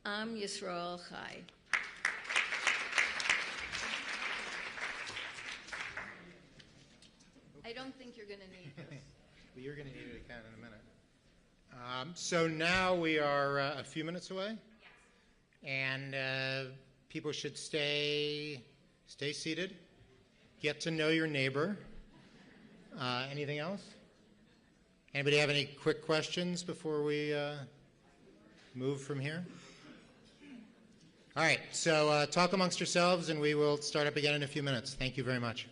Am Yisrael Chai. I don't think you're going to need this. Well, you're going to need it again in a minute. So now we are a few minutes away, and people should stay seated. Get to know your neighbor. Anything else? Anybody have any quick questions before we move from here? All right, so talk amongst yourselves, and we will start up again in a few minutes. Thank you very much.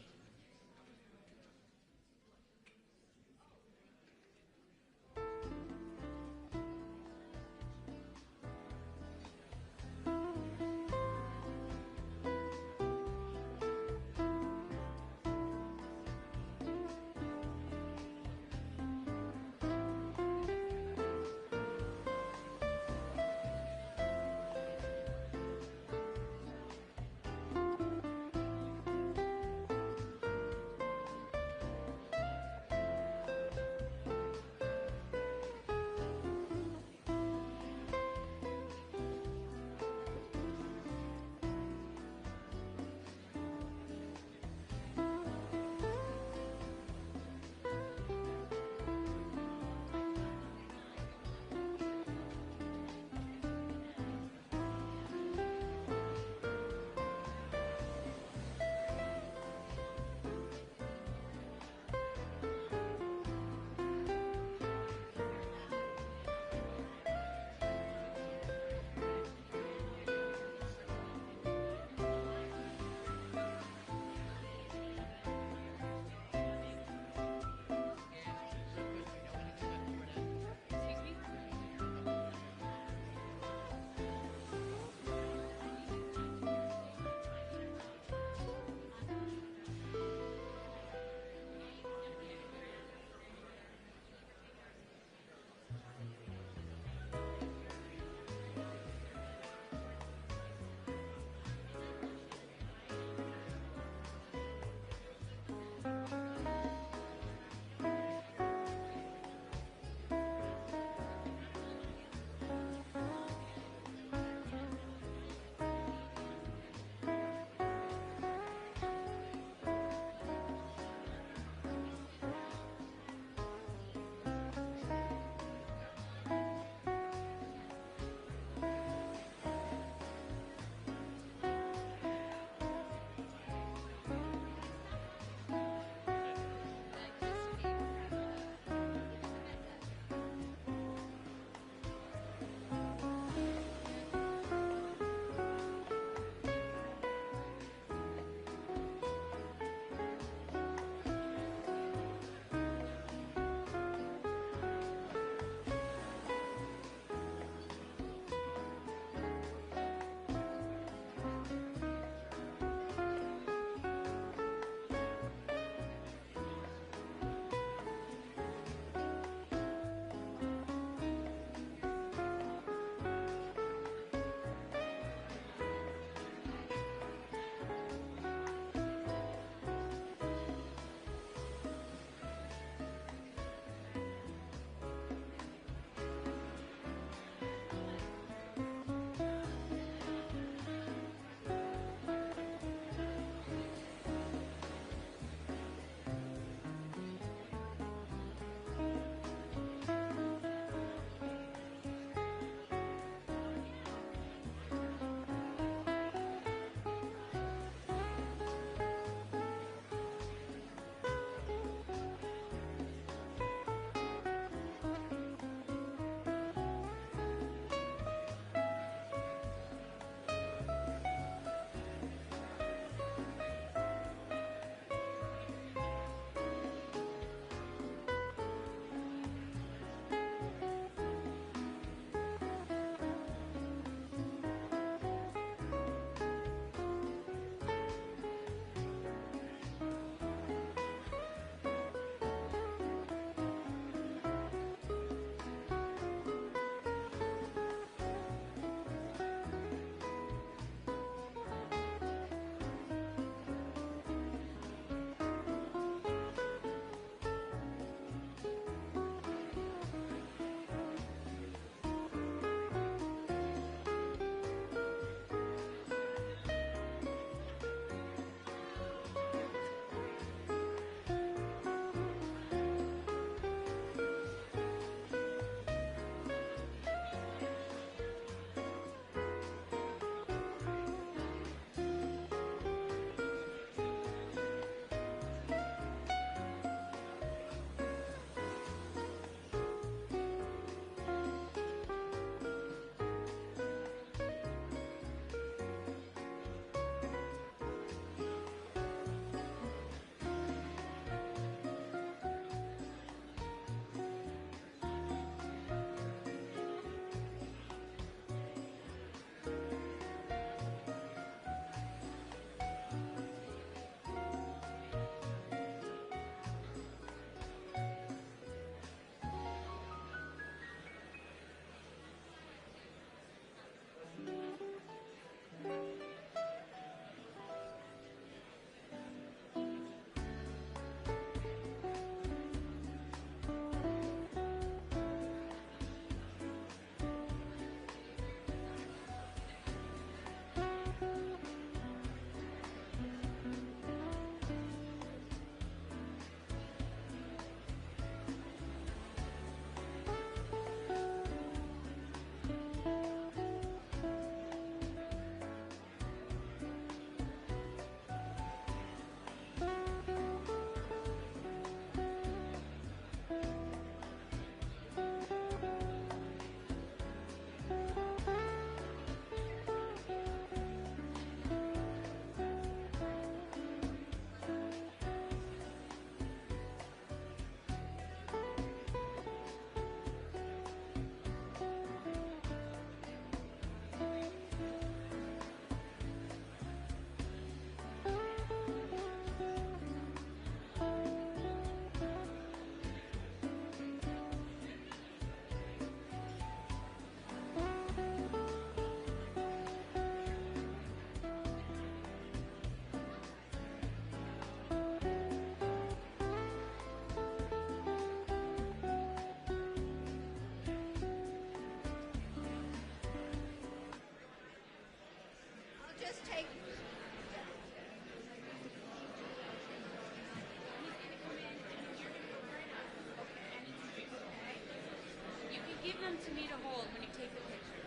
to me to hold when you take the picture.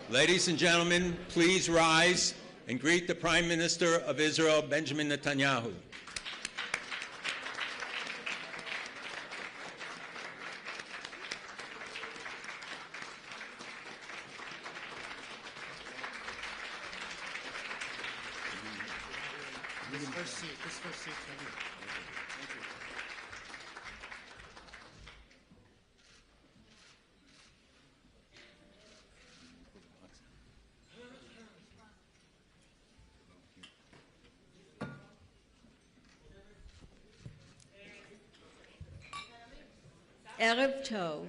Ladies and gentlemen, please rise and greet the Prime Minister of Israel, Benjamin Netanyahu. This first seat for you. Thank you. Erev Tov.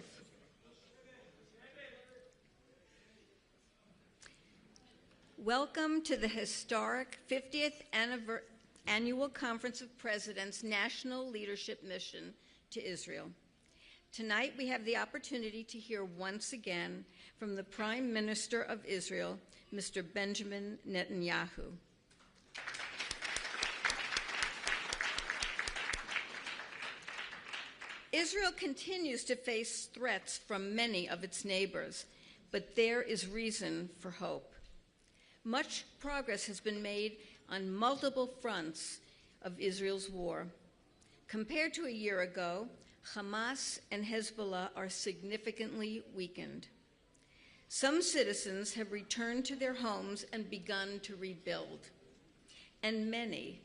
Welcome to the historic 50th Annual Conference of Presidents National Leadership Mission to Israel. Tonight we have the opportunity to hear once again from the Prime Minister of Israel, Mr. Benjamin Netanyahu. Israel continues to face threats from many of its neighbors, but there is reason for hope. Much progress has been made on multiple fronts of Israel's war. Compared to a year ago, Hamas and Hezbollah are significantly weakened. Some citizens have returned to their homes and begun to rebuild. And many,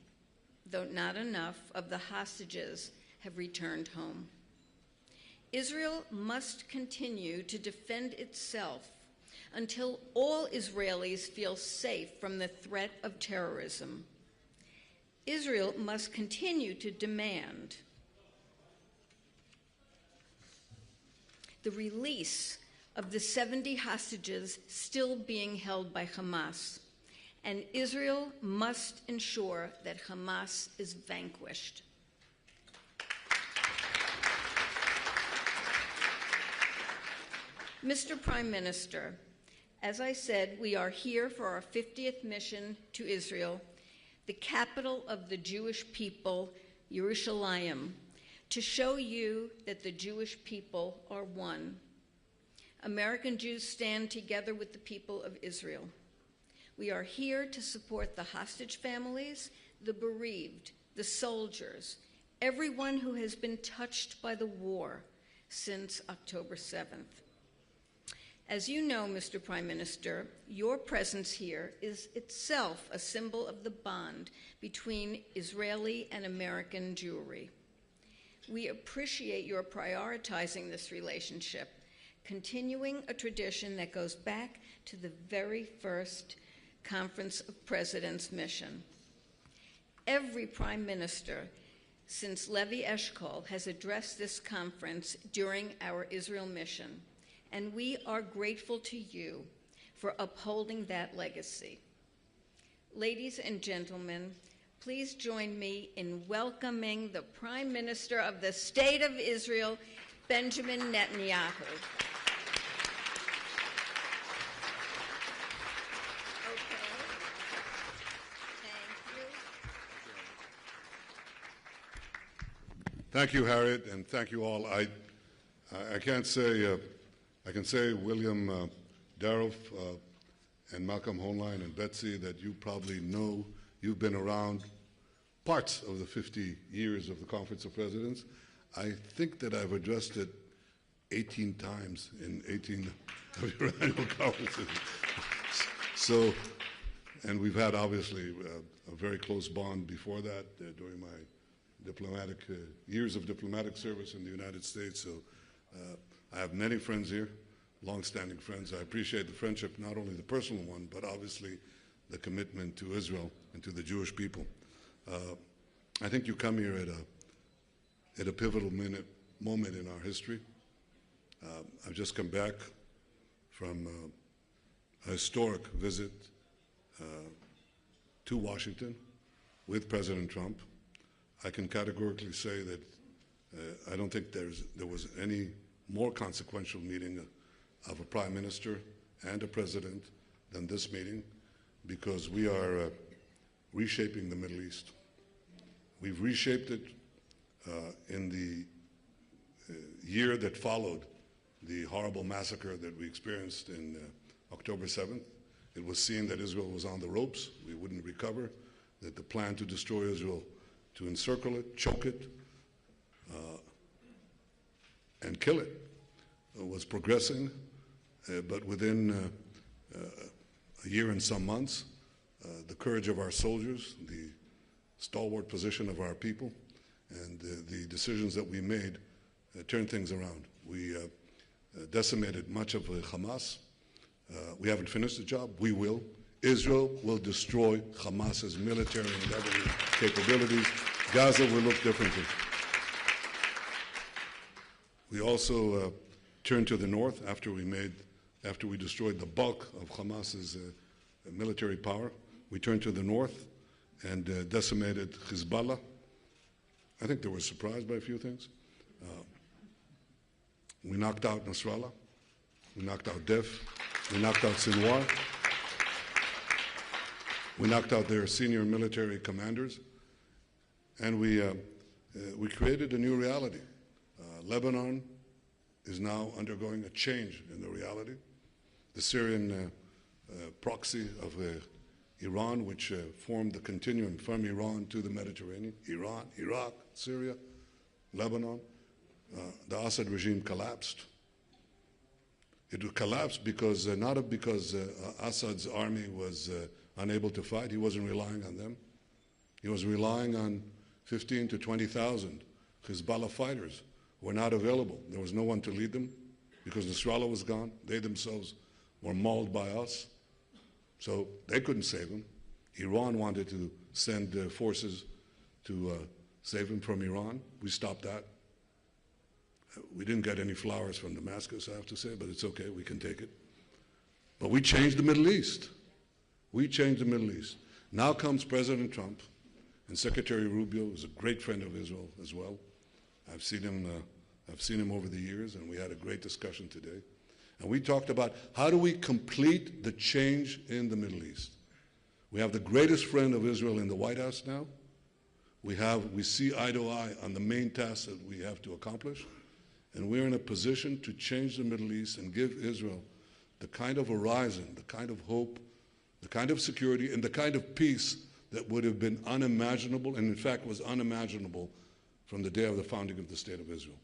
though not enough, of the hostages have returned home. Israel must continue to defend itself until all Israelis feel safe from the threat of terrorism. Israel must continue to demand the release of the 70 hostages still being held by Hamas, and Israel must ensure that Hamas is vanquished. Mr. Prime Minister, as I said, we are here for our 50th mission to Israel, the capital of the Jewish people, Yerushalayim, to show you that the Jewish people are one. American Jews stand together with the people of Israel. We are here to support the hostage families, the bereaved, the soldiers, everyone who has been touched by the war since October 7th. As you know, Mr. Prime Minister, your presence here is itself a symbol of the bond between Israeli and American Jewry. We appreciate your prioritizing this relationship, continuing a tradition that goes back to the very first Conference of Presidents mission. Every Prime Minister since Levi Eshkol has addressed this conference during our Israel mission, and we are grateful to you for upholding that legacy. Ladies and gentlemen, please join me in welcoming the Prime Minister of the State of Israel, Benjamin Netanyahu. Okay. Thank you. Thank you, Harriet, and thank you all. I can't say, I can say, William Daroff and Malcolm Hoenlein and Betsy, that you probably know, you've been around parts of the 50 years of the Conference of Presidents. I think that I've addressed it 18 times in 18 of your annual conferences. So, and we've had obviously a very close bond before that during my diplomatic years of diplomatic service in the United States. So I have many friends here, long-standing friends. I appreciate the friendship, not only the personal one, but obviously the commitment to Israel and to the Jewish people. I think you come here at a pivotal moment in our history. I've just come back from a historic visit to Washington with President Trump. I can categorically say that I don't think there was any more consequential meeting of a prime minister and a president than this meeting, because we are reshaping the Middle East. We've reshaped it in the year that followed the horrible massacre that we experienced in October 7th. It was seen that Israel was on the ropes, we wouldn't recover, that the plan to destroy Israel, to encircle it, choke it, and kill it was progressing, but within a year and some months, the courage of our soldiers, the stalwart position of our people, and the decisions that we made turned things around. We decimated much of Hamas. We haven't finished the job. We will. Israel will destroy Hamas's military and government capabilities. Gaza will look differently. We also turned to the north after we destroyed the bulk of Hamas's military power. We turned to the north and decimated Hezbollah. I think they were surprised by a few things. We knocked out Nasrallah. We knocked out Def. We knocked out Sinwar. We knocked out their senior military commanders. And we created a new reality. Lebanon is now undergoing a change in the reality. The Syrian proxy of Iran, which formed the continuum from Iran to the Mediterranean, Iran, Iraq, Syria, Lebanon, the Assad regime collapsed. It collapsed because, not because Assad's army was unable to fight. He wasn't relying on them. He was relying on 15 to 20,000 Hezbollah fighters who were not available. There was no one to lead them because Nasrallah was gone. They themselves were mauled by us. So they couldn't save him. Iran wanted to send forces to save him from Iran. We stopped that. We didn't get any flowers from Damascus, I have to say, but it's okay, we can take it. But we changed the Middle East. We changed the Middle East. Now comes President Trump, and Secretary Rubio is a great friend of Israel as well. I've seen him over the years, and we had a great discussion today. And we talked about how do we complete the change in the Middle East. We have the greatest friend of Israel in the White House now. We see eye to eye on the main tasks that we have to accomplish. And we're in a position to change the Middle East and give Israel the kind of horizon, the kind of hope, the kind of security, and the kind of peace that would have been unimaginable, and in fact was unimaginable from the day of the founding of the State of Israel.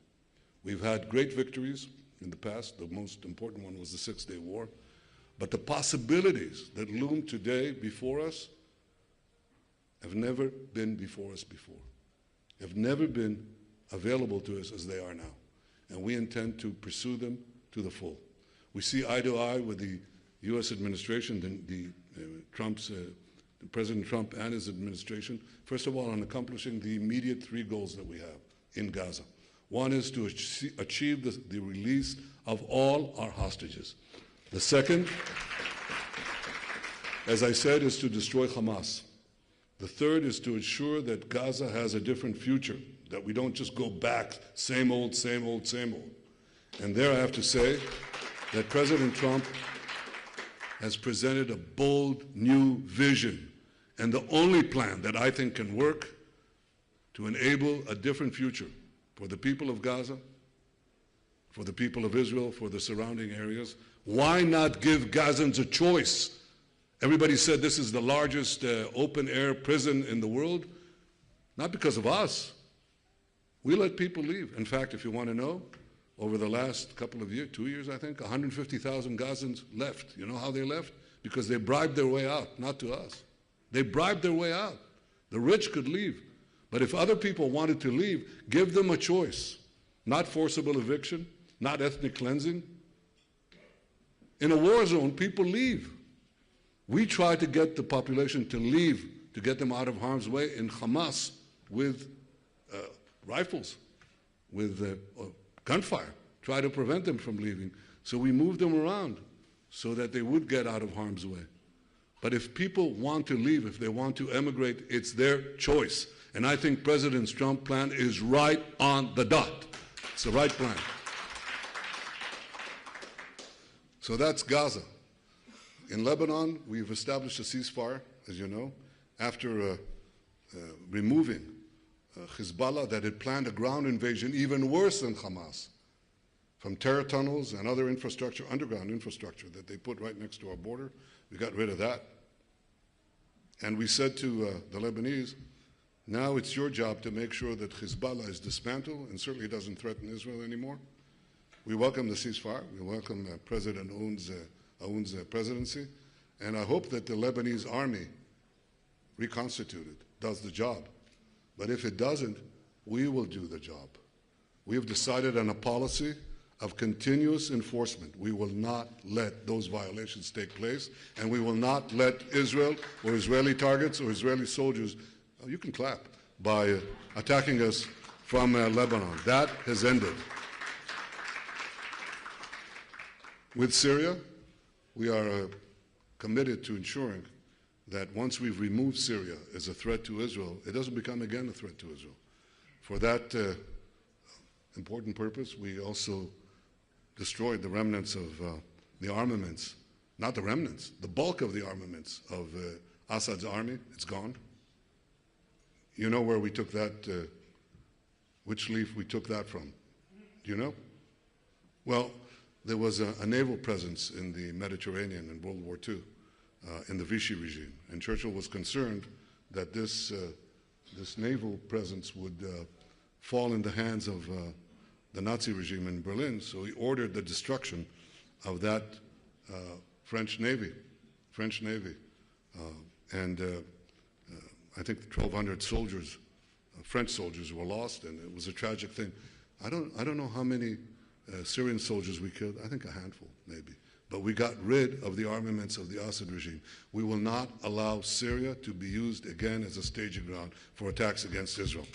We've had great victories in the past. The most important one was the Six-Day War. But the possibilities that loom today before us have never been before us before, have never been available to us as they are now. And we intend to pursue them to the full. We see eye to eye with the U.S. administration, President Trump and his administration, first of all, on accomplishing the immediate three goals that we have in Gaza. One is to achieve the release of all our hostages. The second, as I said, is to destroy Hamas. The third is to ensure that Gaza has a different future, that we don't just go back, same old, same old, same old. And there I have to say that President Trump has presented a bold new vision and the only plan that I think can work to enable a different future for the people of Gaza, for the people of Israel, for the surrounding areas. Why not give Gazans a choice? Everybody said this is the largest open-air prison in the world. Not because of us. We let people leave. In fact, if you want to know, over the last couple of years, 2 years I think, 150,000 Gazans left. You know how they left? Because they bribed their way out, not to us. They bribed their way out. The rich could leave. But if other people wanted to leave, give them a choice. Not forcible eviction, not ethnic cleansing. In a war zone, people leave. We try to get the population to leave, to get them out of harm's way in Hamas with rifles, with gunfire, try to prevent them from leaving. So we move them around so that they would get out of harm's way. But if people want to leave, if they want to emigrate, it's their choice. And I think President Trump's plan is right on the dot. It's the right plan. So that's Gaza. In Lebanon, we've established a ceasefire, as you know, after removing Hezbollah that had planned a ground invasion even worse than Hamas from terror tunnels and other infrastructure, underground infrastructure that they put right next to our border. We got rid of that. And we said to the Lebanese, now it's your job to make sure that Hezbollah is dismantled and certainly doesn't threaten Israel anymore. We welcome the ceasefire. We welcome President Aoun's presidency. And I hope that the Lebanese army, reconstituted, does the job. But if it doesn't, we will do the job. We have decided on a policy of continuous enforcement. We will not let those violations take place, and we will not let Israel or Israeli targets or Israeli soldiers, oh, you can clap, by attacking us from Lebanon. That has ended. With Syria, we are committed to ensuring that once we've removed Syria as a threat to Israel, it doesn't become again a threat to Israel. For that important purpose, we also destroyed the remnants of the armaments, not the remnants, the bulk of the armaments of Assad's army. It's gone. You know where we took that, which leaf we took that from? Do you know? Well, there was a naval presence in the Mediterranean in World War II, in the Vichy regime, and Churchill was concerned that this naval presence would fall in the hands of the Nazi regime in Berlin, so he ordered the destruction of that French Navy. And I think 1,200 soldiers, French soldiers, were lost, and it was a tragic thing. I don't know how many Syrian soldiers we killed. I think a handful, maybe. But we got rid of the armaments of the Assad regime. We will not allow Syria to be used again as a staging ground for attacks against Israel.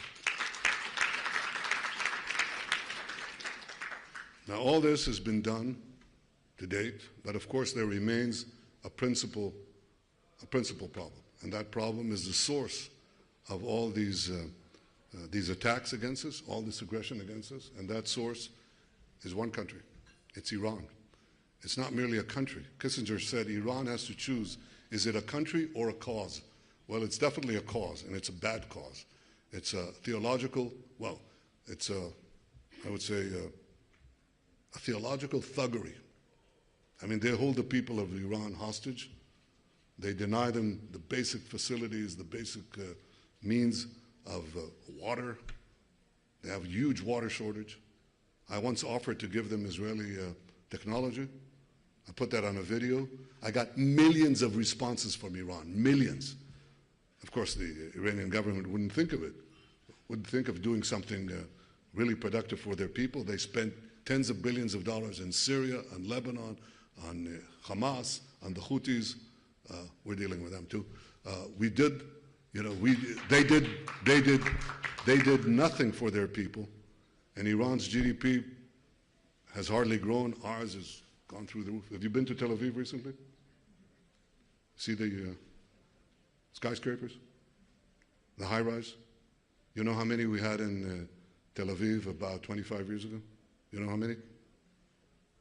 Now, all this has been done to date, but of course there remains a principal problem, and that problem is the source of all these attacks against us, all this aggression against us, and that source is one country. It's Iran. It's not merely a country. Kissinger said Iran has to choose, is it a country or a cause? Well, it's definitely a cause, and it's a bad cause. It's a theological, well, it's a, I would say, a theological thuggery. I mean, they hold the people of Iran hostage. They deny them the basic facilities, the basic means of water. They have a huge water shortage. I once offered to give them Israeli technology. I put that on a video. I got millions of responses from Iran, millions. Of course, the Iranian government wouldn't think of it, wouldn't think of doing something really productive for their people. They spent tens of billions of dollars in Syria, on Lebanon, on Hamas, on the Houthis. We're dealing with them too. They did nothing for their people, and Iran's GDP has hardly grown. Ours has gone through the roof. Have you been to Tel Aviv recently? See the skyscrapers, the high-rise? You know how many we had in Tel Aviv about 25 years ago? You know how many?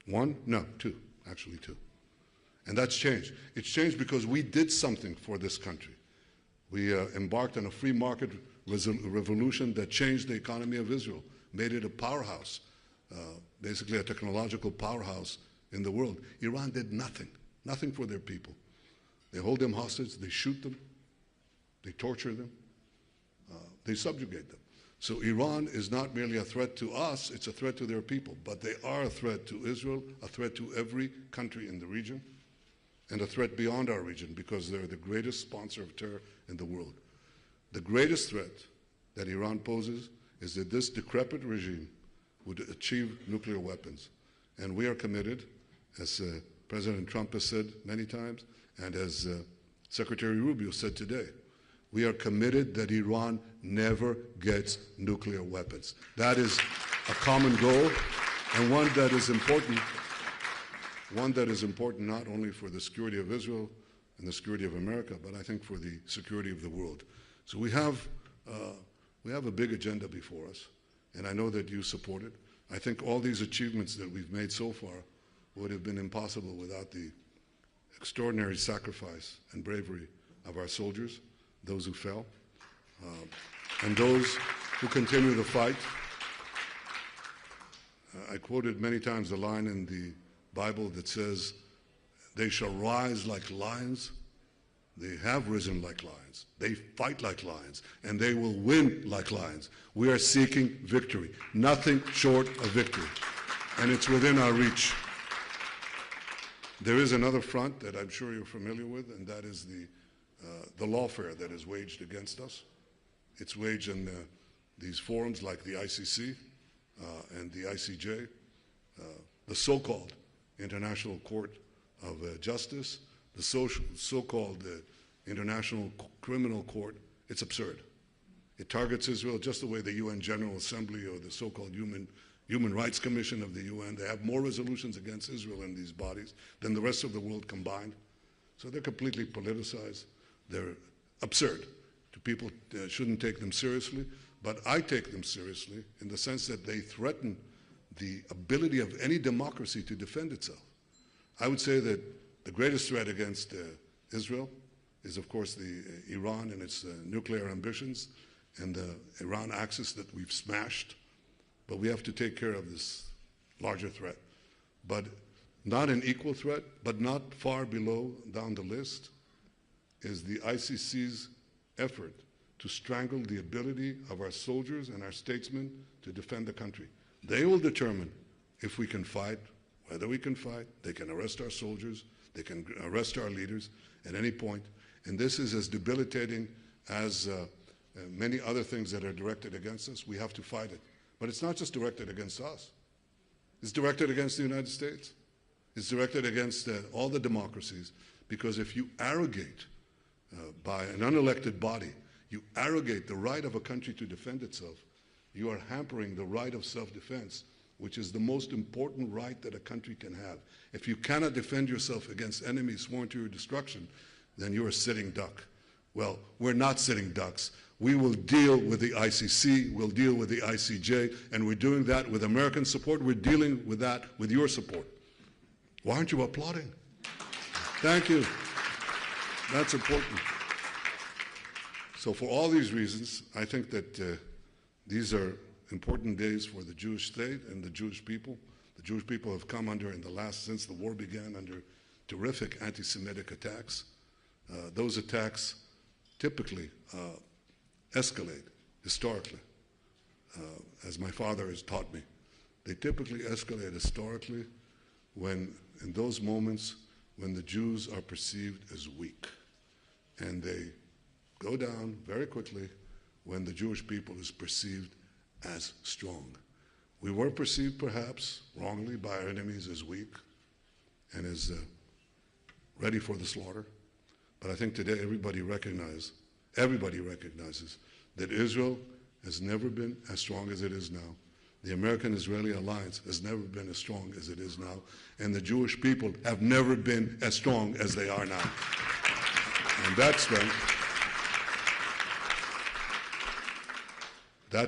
One? No, two. Actually, two. And that's changed. It's changed because we did something for this country. We embarked on a free market revolution that changed the economy of Israel, made it a powerhouse, basically a technological powerhouse in the world. Iran did nothing, nothing for their people. They hold them hostage, they shoot them, they torture them, they subjugate them. So Iran is not merely a threat to us, it's a threat to their people. But they are a threat to Israel, a threat to every country in the region, and a threat beyond our region because they're the greatest sponsor of terror in the world. The greatest threat that Iran poses is that this decrepit regime would achieve nuclear weapons. And we are committed, as President Trump has said many times, and as Secretary Rubio said today, we are committed that Iran never gets nuclear weapons. That is a common goal, and one that is important not only for the security of Israel and the security of America, but I think for the security of the world. So we have a big agenda before us, and I know that you support it. I think all these achievements that we've made so far would have been impossible without the extraordinary sacrifice and bravery of our soldiers, those who fell, and those who continue the fight. I quoted many times the line in the Bible that says, "They shall rise like lions. They have risen like lions. They fight like lions, and they will win like lions." We are seeking victory, nothing short of victory, and it's within our reach. There is another front that I'm sure you're familiar with, and that is the lawfare that is waged against us. It's waged in these forums like the ICC and the ICJ, the so-called International Court of Justice, the so-called International Criminal Court. It's absurd. It targets Israel just the way the UN General Assembly or the so-called Human Rights Commission of the UN, they have more resolutions against Israel in these bodies than the rest of the world combined. So they're completely politicized. They're absurd. People shouldn't take them seriously, but I take them seriously in the sense that they threaten the ability of any democracy to defend itself. I would say that the greatest threat against Israel is, of course, Iran and its nuclear ambitions and the Iran axis that we've smashed. But we have to take care of this larger threat. But not an equal threat, but not far below down the list, is the ICC's effort to strangle the ability of our soldiers and our statesmen to defend the country. They will determine if we can fight, whether we can fight. They can arrest our soldiers. They can arrest our leaders at any point. And this is as debilitating as many other things that are directed against us. We have to fight it. But it's not just directed against us. It's directed against the United States. It's directed against all the democracies, because if you arrogate by an unelected body, you arrogate the right of a country to defend itself, you are hampering the right of self-defense, which is the most important right that a country can have. If you cannot defend yourself against enemies sworn to your destruction, then you're a sitting duck. Well, we're not sitting ducks. We will deal with the ICC, we'll deal with the ICJ, and we're doing that with American support. We're dealing with that with your support. Why aren't you applauding? Thank you. That's important. So for all these reasons, I think that these are important days for the Jewish state and the Jewish people. The Jewish people have come under, since the war began, under terrific anti-Semitic attacks. Those attacks typically escalate historically, as my father has taught me. They typically escalate historically in those moments when the Jews are perceived as weak. And they go down very quickly when the Jewish people is perceived as strong. We were perceived perhaps wrongly by our enemies as weak and as ready for the slaughter. But I think today everybody recognizes that Israel has never been as strong as it is now. The American-Israeli alliance has never been as strong as it is now. And the Jewish people have never been as strong as they are now. And that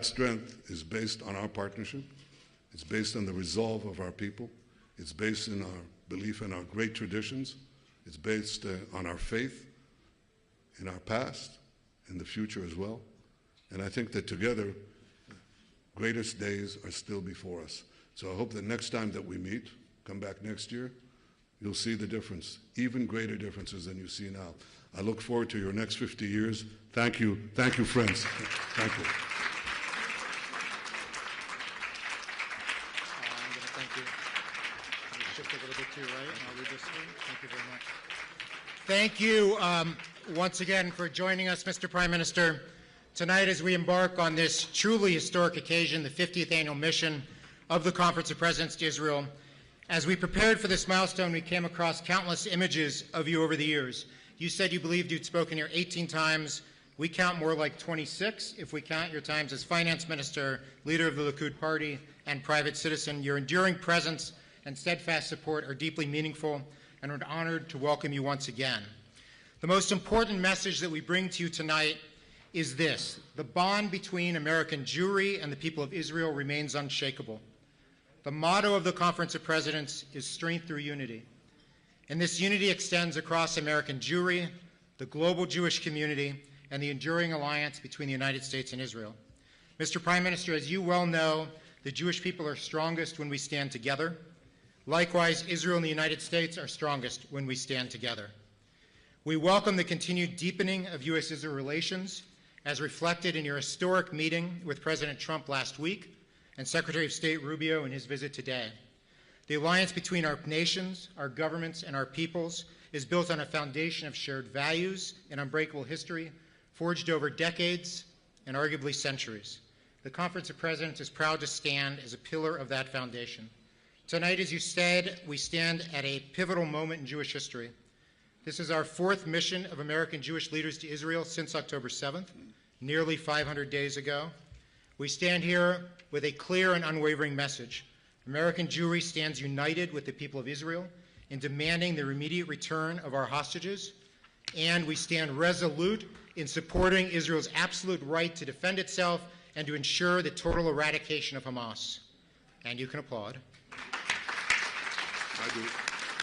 strength is based on our partnership. It's based on the resolve of our people. It's based in our belief in our great traditions. It's based on our faith in our past, in the future as well. And I think that together, greatest days are still before us. So I hope that next time that we meet, come back next year, you'll see the difference, even greater differences than you see now. I look forward to your next 50 years. Thank you, friends. Thank you. I'm going to thank you. Let me shift a little bit to your right, and I'll read this thing. Thank you very much. Thank you once again for joining us, Mr. Prime Minister. Tonight, as we embark on this truly historic occasion, the 50th annual mission of the Conference of Presidents to Israel, as we prepared for this milestone, we came across countless images of you over the years. You said you believed you'd spoken here 18 times. We count more like 26 if we count your times as finance minister, leader of the Likud party, and private citizen. Your enduring presence and steadfast support are deeply meaningful, and we're honored to welcome you once again. The most important message that we bring to you tonight is this: the bond between American Jewry and the people of Israel remains unshakable. The motto of the Conference of Presidents is strength through unity. And this unity extends across American Jewry, the global Jewish community, and the enduring alliance between the United States and Israel. Mr. Prime Minister, as you well know, the Jewish people are strongest when we stand together. Likewise, Israel and the United States are strongest when we stand together. We welcome the continued deepening of U.S.-Israel relations, as reflected in your historic meeting with President Trump last week and Secretary of State Rubio in his visit today. The alliance between our nations, our governments, and our peoples is built on a foundation of shared values and unbreakable history, forged over decades and arguably centuries. The Conference of Presidents is proud to stand as a pillar of that foundation. Tonight, as you said, we stand at a pivotal moment in Jewish history. This is our fourth mission of American Jewish leaders to Israel since October 7th, nearly 500 days ago. We stand here with a clear and unwavering message. American Jewry stands united with the people of Israel in demanding the immediate return of our hostages, and we stand resolute in supporting Israel's absolute right to defend itself and to ensure the total eradication of Hamas. And you can applaud. I do.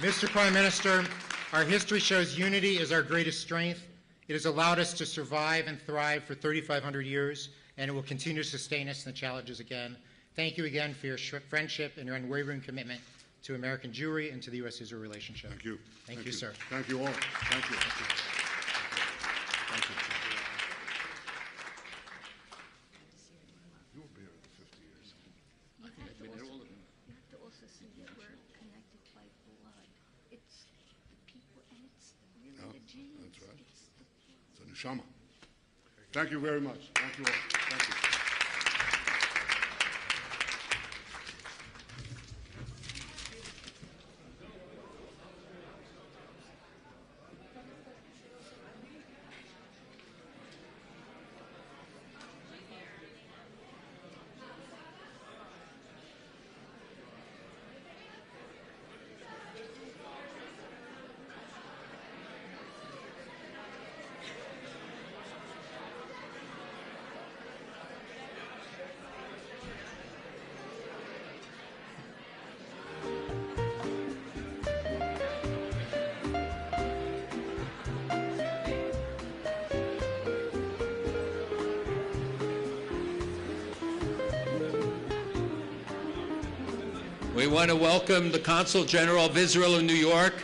Mr. Prime Minister, our history shows unity is our greatest strength. It has allowed us to survive and thrive for 3,500 years, and it will continue to sustain us in the challenges again. Thank you again for your friendship and your unwavering commitment to American Jewry and to the U.S.-Israel relationship. Thank you. Thank you, sir. Thank you all. Thank you. Thank you. Thank you. You'll be here for 50 years. You have to also see that we're connected by blood. It's the people, and it's really Yeah, the genes. that's right. It's the blood. It's a neshama. Thank you very much. Thank you all. Thank you. We want to welcome the Consul General of Israel in New York,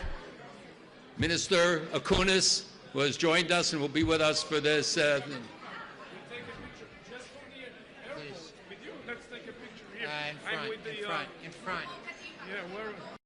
Minister Akunis, who has joined us and will be with us for this. Please. With you, let's take a picture here. In front, I'm with the, in front. Yeah, where?